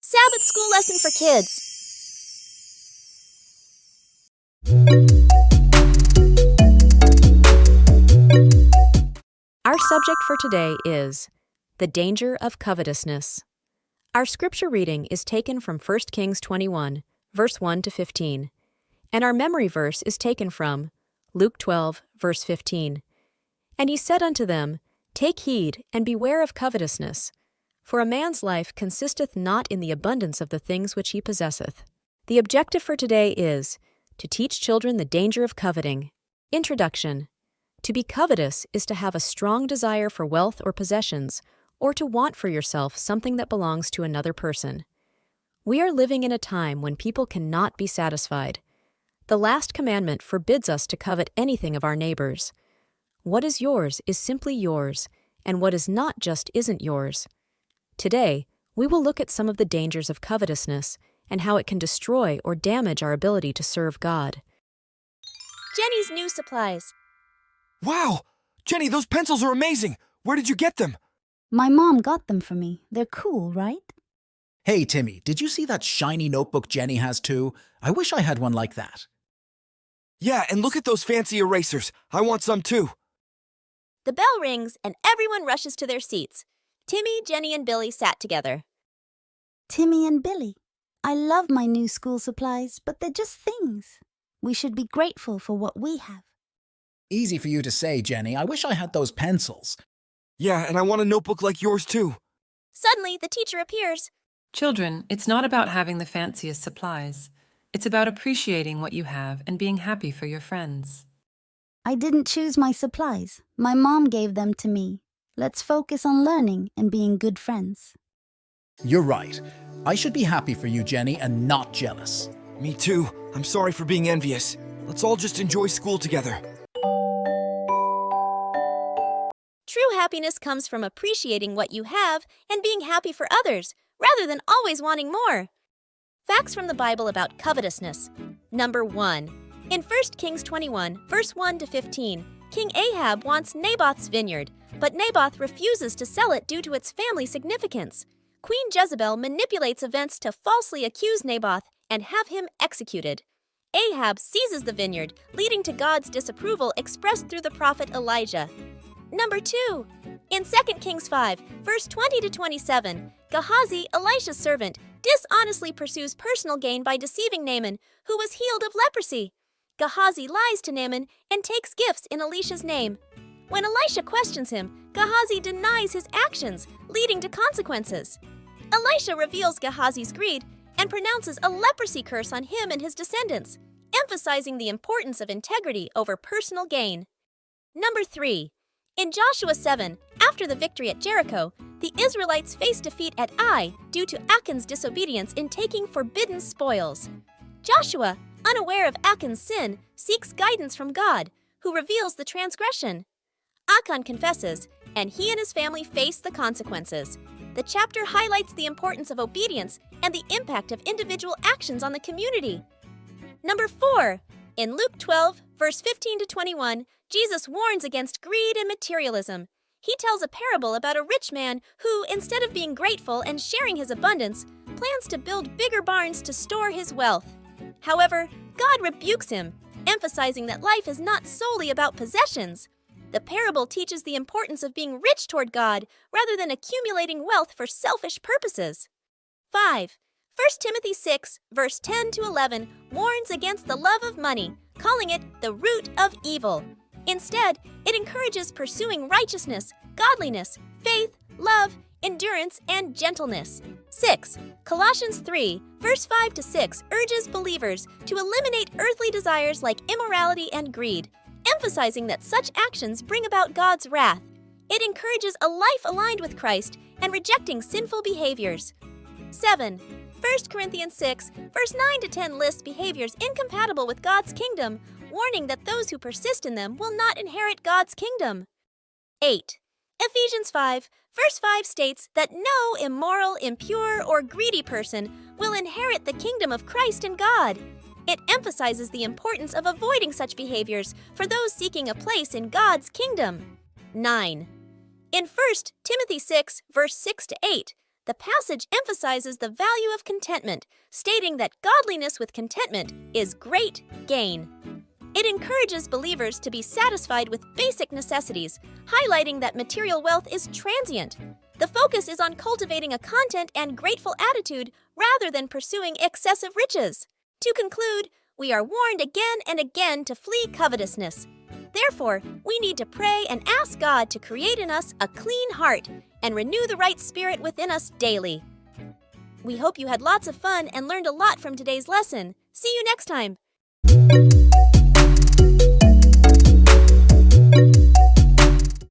Sabbath school lesson for kids. Our subject for today is the danger of covetousness. Our scripture reading is taken from 1 Kings 21, verse 1 to 15, and our memory verse is taken from Luke 12, verse 15. And he said unto them, Take heed, and beware of covetousness, for a man's life consisteth not in the abundance of the things which he possesseth. The objective for today is to teach children the danger of coveting. Introduction. To be covetous is to have a strong desire for wealth or possessions, or to want for yourself something that belongs to another person. We are living in a time when people cannot be satisfied. The last commandment forbids us to covet anything of our neighbors. What is yours is simply yours, and what is not just isn't yours. Today, we will look at some of the dangers of covetousness and how it can destroy or damage our ability to serve God. Jenny's new supplies. Wow! Jenny, those pencils are amazing! Where did you get them? My mom got them for me. They're cool, right? Hey, Timmy, did you see that shiny notebook Jenny has too? I wish I had one like that. Yeah, and look at those fancy erasers. I want some too. The bell rings and everyone rushes to their seats. Timmy, Jenny, and Billy sat together. Timmy and Billy. I love my new school supplies, but they're just things. We should be grateful for what we have. Easy for you to say, Jenny. I wish I had those pencils. Yeah, and I want a notebook like yours too. Suddenly, the teacher appears. Children, it's not about having the fanciest supplies. It's about appreciating what you have and being happy for your friends. I didn't choose my supplies. My mom gave them to me. Let's focus on learning and being good friends. You're right. I should be happy for you, Jenny, and not jealous. Me too. I'm sorry for being envious. Let's all just enjoy school together. True happiness comes from appreciating what you have and being happy for others, rather than always wanting more. Facts from the Bible about covetousness. Number 1. In 1 Kings 21, verse 1 to 15, King Ahab wants Naboth's vineyard, but Naboth refuses to sell it due to its family significance. Queen Jezebel manipulates events to falsely accuse Naboth and have him executed. Ahab seizes the vineyard, leading to God's disapproval expressed through the prophet Elijah. Number 2. In 2 Kings 5, verse 20 to 27, Gehazi, Elisha's servant, dishonestly pursues personal gain by deceiving Naaman, who was healed of leprosy. Gehazi lies to Naaman and takes gifts in Elisha's name. When Elisha questions him, Gehazi denies his actions, leading to consequences. Elisha reveals Gehazi's greed and pronounces a leprosy curse on him and his descendants, emphasizing the importance of integrity over personal gain. Number 3. In Joshua 7, after the victory at Jericho, the Israelites faced defeat at Ai due to Achan's disobedience in taking forbidden spoils. Joshua, unaware of Achan's sin, seeks guidance from God, who reveals the transgression. Achan confesses, and he and his family face the consequences. The chapter highlights the importance of obedience and the impact of individual actions on the community. Number 4. In Luke 12, verse 15 to 21, Jesus warns against greed and materialism. He tells a parable about a rich man who, instead of being grateful and sharing his abundance, plans to build bigger barns to store his wealth. However, God rebukes him, emphasizing that life is not solely about possessions. The parable teaches the importance of being rich toward God rather than accumulating wealth for selfish purposes. 5. 1 Timothy 6, verse 10 to 11 warns against the love of money, calling it the root of evil. Instead, it encourages pursuing righteousness, godliness, faith, love, endurance, and gentleness. 6. Colossians 3, verse 5 to 6 urges believers to eliminate earthly desires like immorality and greed, emphasizing that such actions bring about God's wrath. It encourages a life aligned with Christ and rejecting sinful behaviors. 7. 1 Corinthians 6, verse 9 to 10 lists behaviors incompatible with God's kingdom, warning that those who persist in them will not inherit God's kingdom. 8. Ephesians 5, verse 5 states that no immoral, impure, or greedy person will inherit the kingdom of Christ and God. It emphasizes the importance of avoiding such behaviors for those seeking a place in God's kingdom. 9. In 1 Timothy 6, verse 6 to 8, The passage emphasizes the value of contentment, stating that godliness with contentment is great gain. It encourages believers to be satisfied with basic necessities, highlighting that material wealth is transient. The focus is on cultivating a content and grateful attitude rather than pursuing excessive riches. To conclude, we are warned again and again to flee covetousness. Therefore, we need to pray and ask God to create in us a clean heart and renew the right spirit within us daily. We hope you had lots of fun and learned a lot from today's lesson. See you next time.